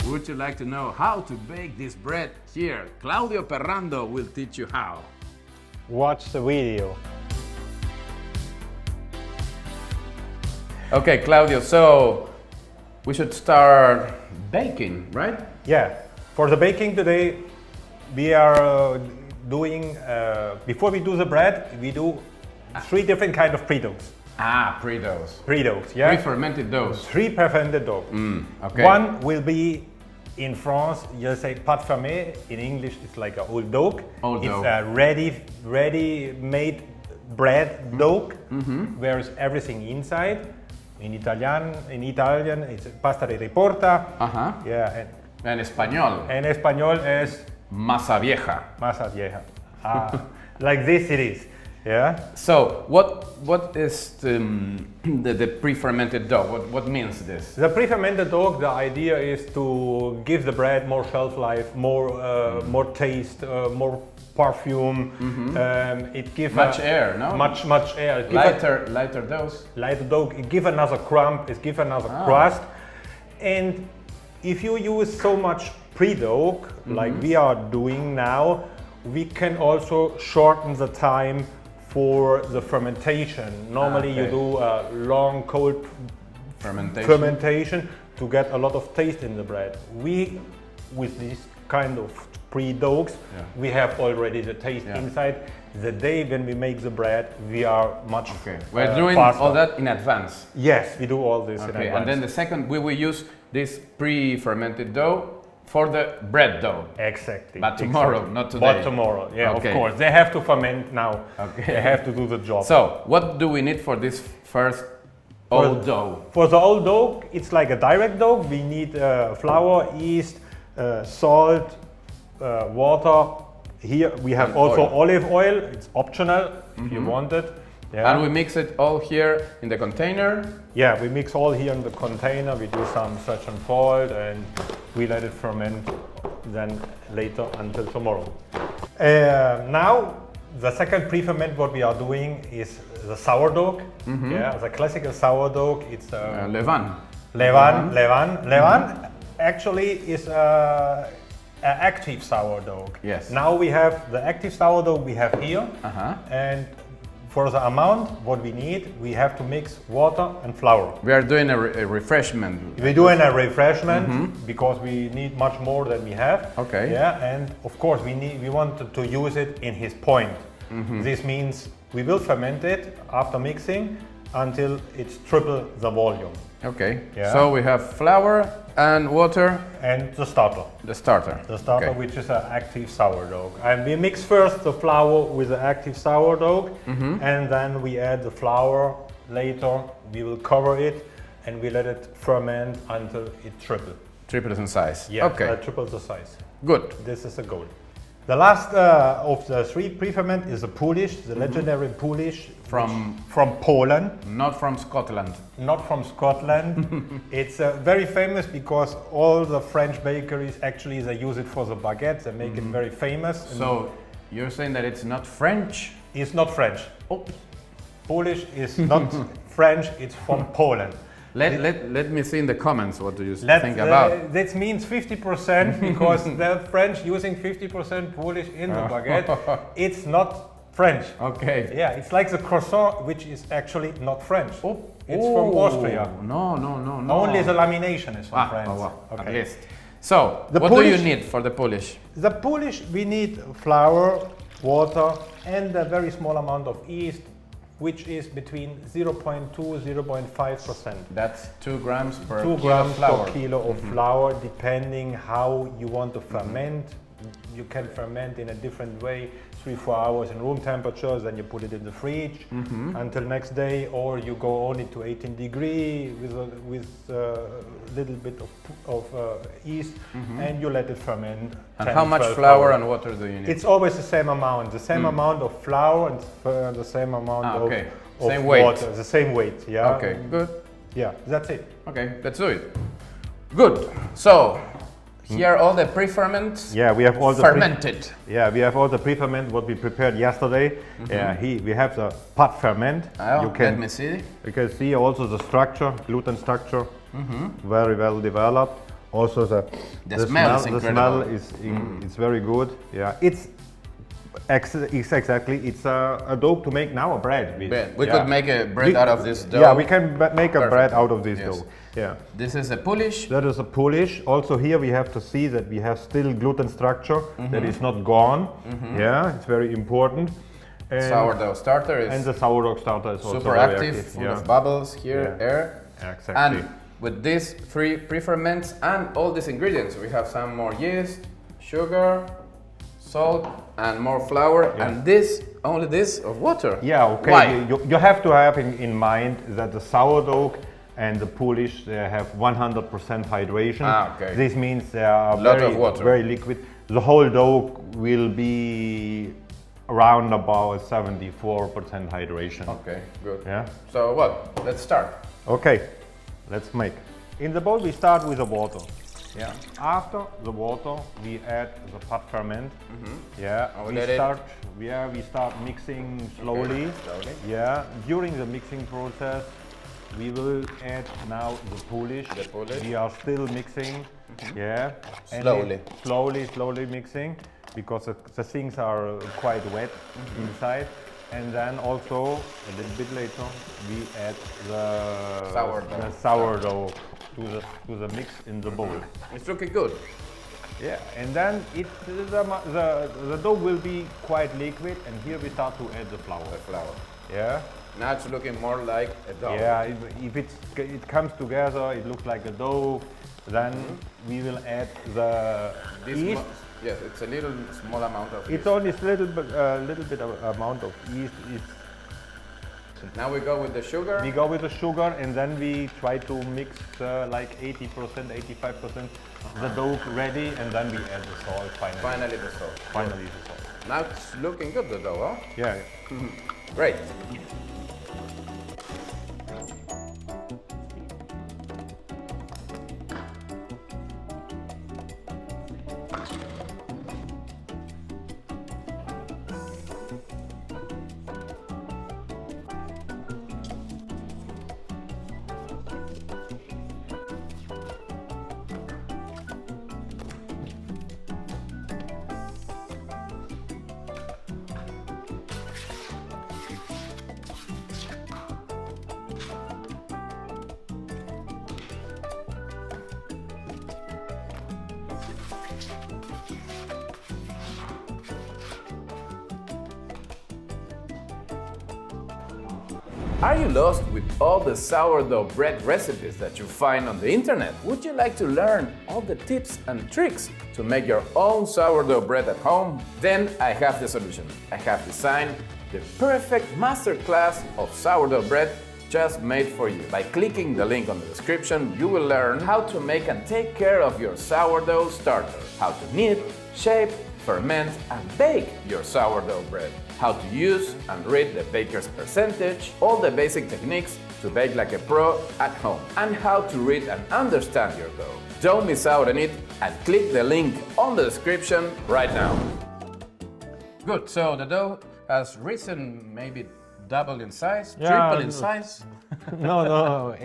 Would you like to know how to bake this bread? Here, Claudio Perrando will teach you how. Watch the video. Okay, Claudio, so we should start baking, right? Yeah, for the baking today, we are doing, before we do the bread, we do 3 different kind of pre-doughs. Ah, pre-doughs. Pre-doughs, yeah. Pre-fermented doughs. 3 pre-fermented dough. Okay. One will be, in France, you say pâte fermée. In English, it's like an old dough. Old it's dough. a ready-made bread dough, where is everything inside. In Italian, it's pasta di riporta. Yeah, En español. en español es Masa vieja. masa vieja. Like this it is. Yeah. So, what is the pre-fermented dough? What means this? The pre-fermented dough, the idea is to give the bread more shelf life, more taste, more perfume. It gives Much air, no? Much air. It Lighter doughs. lighter dough. It gives another crumb. It gives another crust. And if you use so much pre-dough like we are doing now, we can also shorten the time for the fermentation. Normally you do a long cold fermentation to get a lot of taste in the bread. We, with this kind of pre-doughs, we have already the taste inside. The day when we make the bread, we are much We're doing faster. all that in advance. Yes, we do all this in advance. And then the second, we will use this pre-fermented dough for the bread dough. Exactly. But tomorrow, not today. But tomorrow, yeah, of course. They have to ferment now. They have to do the job. So, what do we need for this first old dough? For the old dough, it's like a direct dough. We need flour, yeast, salt, water. Here we have And also oil. olive oil. It's optional if you want it. Yeah. And we mix it all here in the container. Yeah, we mix all here in the container. We do some stretch and fold, and we let it ferment then later until tomorrow. Now, the second pre-ferment what we are doing is the sourdough. Yeah, the classical sourdough. It's Levain. Levain actually is an active sourdough. Yes. Now we have the active sourdough we have here, and for the amount what we need, we have to mix water and flour. We are doing a refreshment. We're doing a refreshment because we need much more than we have. Okay. Yeah, and of course we want to use it in his point. This means we will ferment it after mixing until it's triple the volume. Okay. Yeah. So we have flour and water. And the starter. The starter. The starter, Okay. which is an active sourdough. And we mix first the flour with the active sourdough, and then we add the flour. Later, we will cover it and we let it ferment until it triples. Triples in size. Yeah, Okay. triples the size. Good. This is the goal. The last of the 3 pre-ferment is the Poolish, the legendary Poolish From Poland. not from Scotland. Not from Scotland. It's very famous because all the French bakeries actually they use it for the baguettes. They make it very famous. So you're saying that it's not French? It's not French. Oh. Polish is not French. It's from Poland. Let me see in the comments what do you think about. That means 50% because the French using 50% Polish in the baguette. It's not French. Okay. Yeah, it's like the croissant, which is actually not French. It's from Austria. No. Only the lamination is from France. At least. So, The what Polish- do you need for the Polish? The Polish, we need flour, water, and a very small amount of yeast, which is between 0.2 0.5%. That's 2 grams per 2 kilo grams of flour. per kilo of flour, depending how you want to ferment. You can ferment in a different way, 3-4 hours in room temperature, then you put it in the fridge until next day, or you go only to 18 degree with a little bit of yeast, and you let it ferment. And 10, how much 12 flour hours. and water do you need? It's always the same amount, amount of flour and the same amount of Same weight. water, the same weight. Yeah. Okay, good. Yeah, that's it. Okay, let's do it. Good. So, here are all the pre-ferments. Yeah, we have all the fermented. we have all the pre-ferment what we prepared yesterday. We have the pot ferment. Let me see. You can see also the structure, gluten structure, very well developed. Also The smell is incredible. it's very good. Yeah, it's exactly it's a dough to make now a bread with. Bread. We Yeah. could make a bread out of this dough. Yeah, we can make a bread Perfectly. out of this Yes. dough. Yeah. This is a Poolish. That is a Polish. Also here we have to see that we have still gluten structure that is not gone. Yeah, it's very important. And Sourdough starter is and the sourdough starter is also super very active, active. full Yeah. of bubbles here, Yeah. air. Exactly. And with these 3 preferments and all these ingredients, we have some more yeast, sugar, salt, and more flour, and this, only this of water. Yeah, okay. Why? You have to have in mind that the sourdough and the Polish they have 100% hydration. Okay. This means they are Lot of water. very liquid. The whole dough will be around about 74% hydration. Okay, good. Yeah. So what? Let's start. Okay, let's make. In the bowl we start with the water. Yeah. After the water we add the Preferment. Yeah. Oh, we let it- start mixing slowly. slowly. Yeah. During the mixing process we will add now the Polish. The Polish. We are still mixing. Yeah. And Slowly. slowly mixing because the things are quite wet inside. And then also a little bit later we add the sourdough to the mix in the bowl. It's looking good. Yeah, and then the dough will be quite liquid, and here we start to add the flour. The flour. Yeah. Now it's looking more like a dough. Yeah, if it comes together, it looks like a dough. Then we will add the This yeast. yes, it's a little small amount of It's yeast. only a little bit of amount of yeast. Now we go with the sugar. We go with the sugar, and then we try to mix like 80%, 85% the dough ready, and then we add the salt finally. Finally the salt. Finally the salt. Now it's looking good, the dough, huh? Yeah. Great. Are you lost with all the sourdough bread recipes that you find on the internet? Would you like to learn all the tips and tricks to make your own sourdough bread at home? Then I have the solution. I have designed the perfect masterclass of sourdough bread just made for you. By clicking the link on the description, you will learn how to make and take care of your sourdough starter, how to knead, shape, ferment and bake your sourdough bread, how to use and read the baker's percentage, all the basic techniques to bake like a pro at home, and how to read and understand your dough. Don't miss out on it and click the link on the description right now. Good, so the dough has risen maybe double in size, triple in size. No,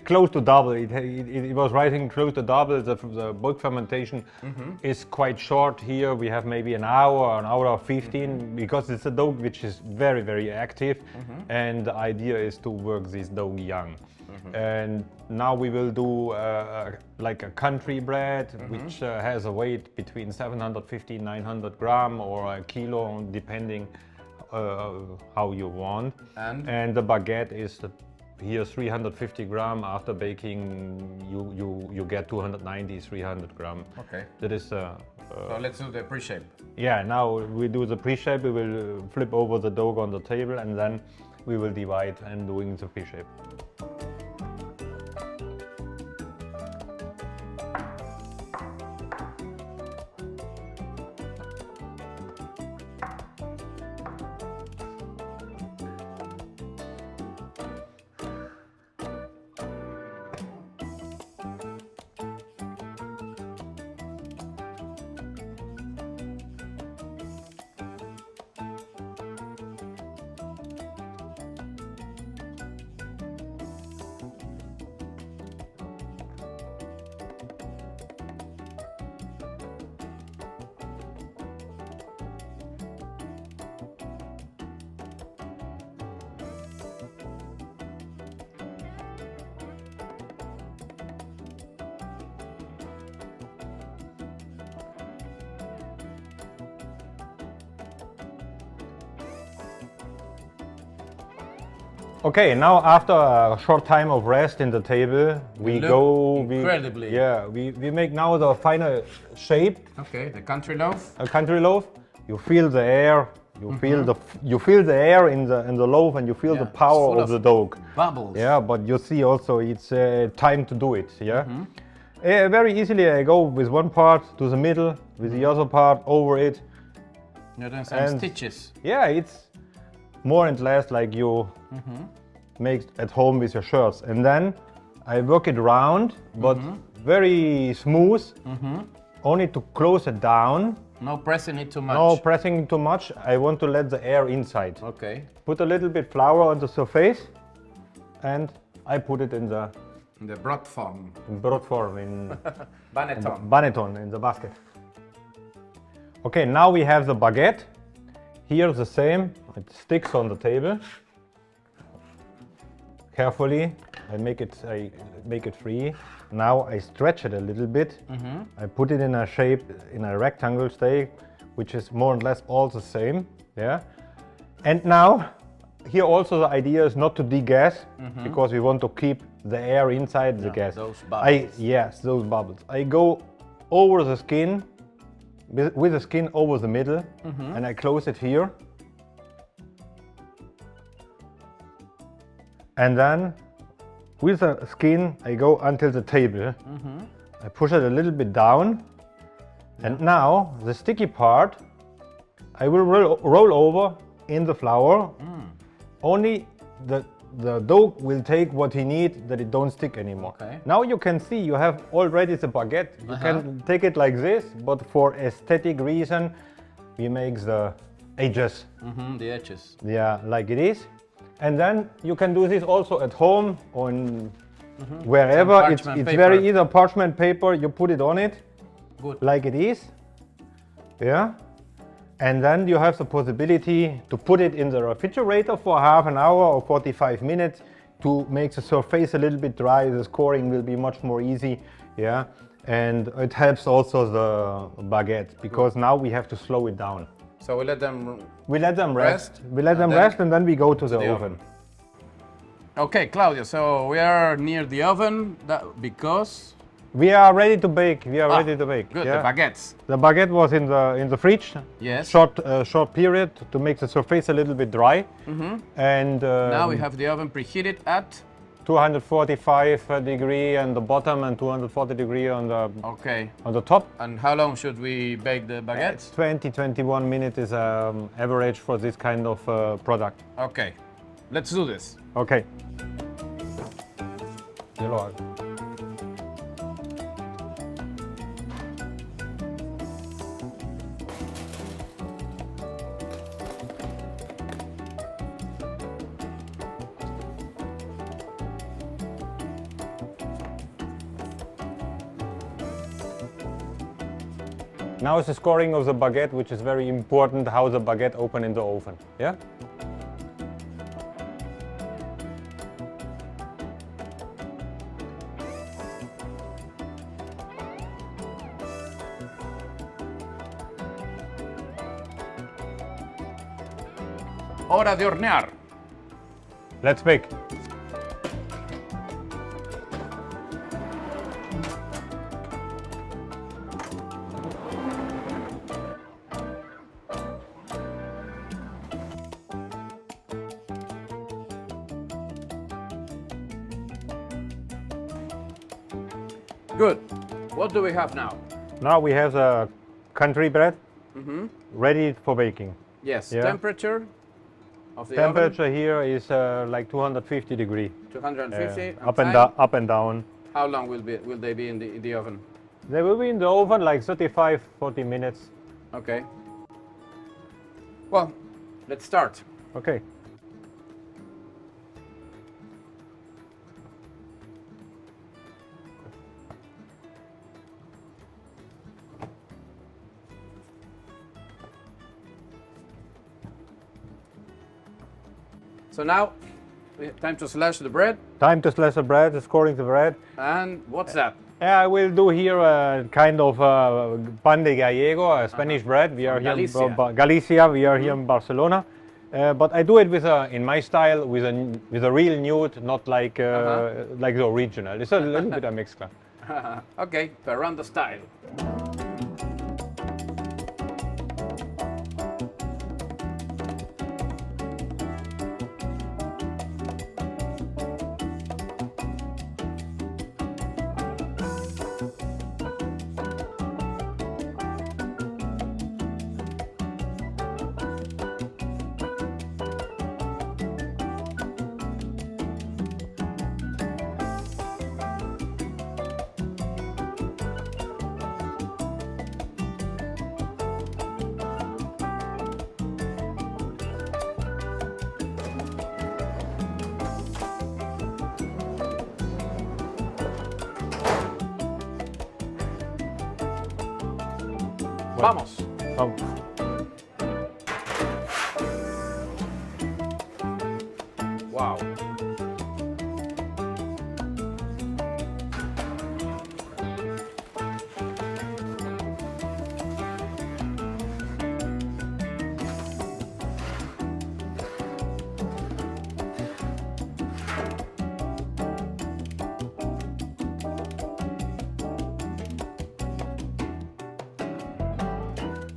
close to double. It was rising close to double. The bulk fermentation is quite short here. We have maybe an hour 15, because it's a dough which is very, very active. And the idea is to work this dough young. And now we will do like a country bread, which has a weight between 750 and 900 gram or a kilo, depending how you want. And the baguette is here 350 gram. After baking, you get 290, 300 gram. Okay. That is. So let's do the pre-shape. Yeah. Now we do the pre-shape. We will flip over the dough on the table, and then we will divide and doing the pre-shape. Okay, now after a short time of rest in the table, we go. Incredibly. We make now the final shape. Okay, the country loaf. A country loaf. You feel the air. You feel the air in the loaf, and you feel the power of the dough. Bubbles. Yeah, but you see also it's time to do it. Yeah. Very easily I go with one part to the middle, with the other part over it. You're doing some stitches. Yeah, it's more and less like you make at home with your shirts. And then I work it round, but very smooth, only to close it down. No pressing it too much. No pressing too much. I want to let the air inside. Okay. Put a little bit flour on the surface, and I put it in the broad form. Broad form in Banneton. in the basket. Okay, now we have the baguette. Here the same. It sticks on the table. Carefully, I make it free. Now I stretch it a little bit. I put it in a shape, in a rectangle shape, which is more or less all the same. Yeah. And now, here also the idea is not to degas, because we want to keep the air inside the gas. Those bubbles. Yes, those bubbles. I go over the skin, with the skin over the middle, and I close it here. And then with the skin, I go until the table. I push it a little bit down. And now the sticky part, I will roll over in the flour. Only the dough will take what he needs, that it don't stick anymore. Okay. Now you can see you have already the baguette. You can take it like this, but for aesthetic reason, we make the edges. The edges. Yeah, like it is. And then you can do this also at home or wherever. It's very easy. Parchment paper, you put it on it. Good. Like it is. Yeah. And then you have the possibility to put it in the refrigerator for half an hour or 45 minutes to make the surface a little bit dry. The scoring will be much more easy. Yeah. And it helps also the baguette, because now we have to slow it down. So we let them rest. We let them rest, and then we go to the oven. Okay, Claudio, so we are near the oven because we are ready to bake. Ready to bake. Good, the baguettes. The baguette was in the fridge. Yes. Short period to make the surface a little bit dry. And now we have the oven preheated at 245 degree on the bottom and 240 degree on the top. And how long should we bake the baguettes? 20-21 minutes is average for this kind of product. Okay, let's do this. Okay. Now is the scoring of the baguette, which is very important, how the baguette open in the oven. Yeah? Hora de hornear. Let's bake. Good. What do we have now? Now we have the country bread ready for baking. Yes. Yeah. Temperature of the Temperature oven? here is like 250 degree. 250. Up and down. How long will they be in the oven? They will be in the oven like 35-40 minutes. Okay. Well, let's start. Okay. So now, time to slash the bread. Time to slash the bread, scoring the bread. And what's that? I will do here a kind of pan de gallego, a Spanish bread. We are Galicia. here in Galicia. We are here in Barcelona. But I do it with in my style with a real nude, not like like the original. It's a little bit of mixture. Okay, Ferrando style. Vamos. Vamos. Wow.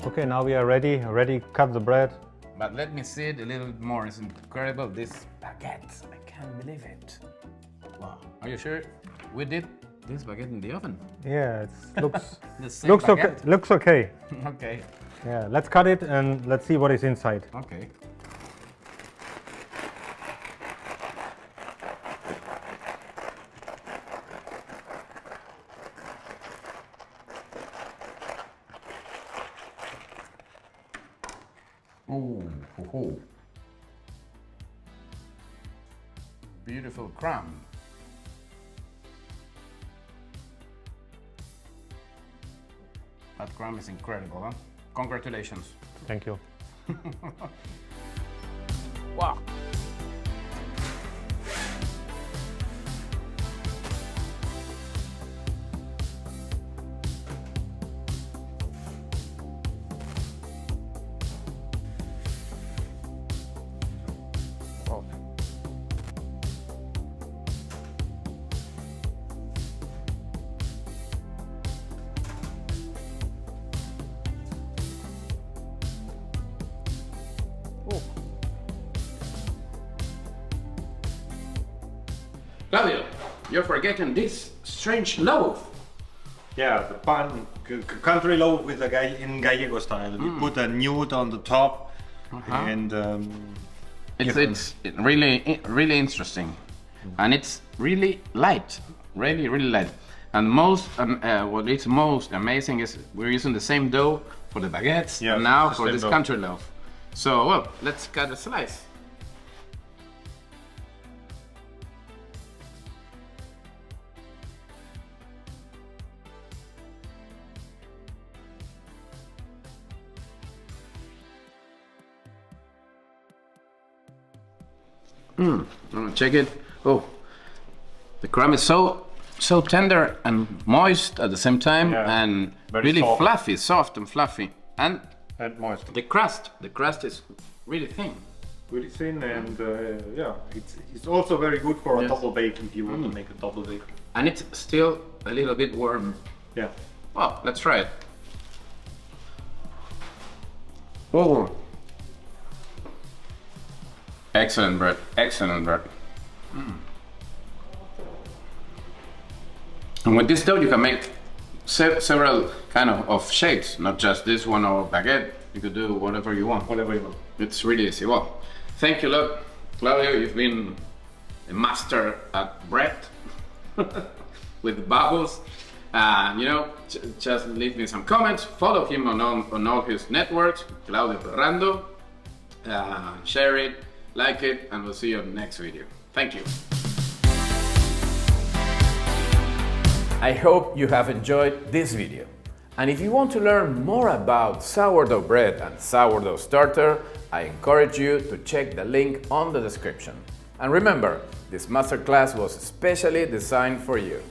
Okay, now we are ready. Ready, cut the bread. But let me see it a little bit more. It's incredible. This baguette. I can't believe it. Wow. Are you sure we did this baguette in the oven? Yeah, it looks The same looks okay. baguette? Looks okay. Okay. Yeah, let's cut it and let's see what is inside. Okay. Ooh, hoo, hoo. Beautiful crumb. That crumb is incredible, huh? Congratulations. Thank you. Wow. Oh. Oh. Claudio, you're forgetting this strange loaf. Yeah, the pan, country loaf with a in Gallego style. We put a nude on the top, and It's really interesting, and it's really light, really light. And what is most amazing is we're using the same dough for the baguettes, Yeah, and now the for same this dough. country loaf. So well, let's cut a slice. Check it. Oh, the crumb is so tender and moist at the same time, Yeah, and very really soft. fluffy, soft and fluffy. And and moist. the crust is really thin. Really thin, and yeah, it's also very good for a Yes. double bake if you want to make a double bake. And it's still a little bit warm. Yeah. Well, let's try it. Oh. Excellent bread, excellent bread. And with this dough you can make several kind of shapes, not just this one or baguette. You could do whatever you want. Whatever you want. It's really easy. Well, thank you, look, Claudio, you've been a master at bread with bubbles. And you know, just leave me some comments. Follow him on all his networks, Claudio Ferrando. Share it, like it, and we'll see you on the next video. Thank you. I hope you have enjoyed this video. And if you want to learn more about sourdough bread and sourdough starter, I encourage you to check the link on the description. And remember, this masterclass was especially designed for you.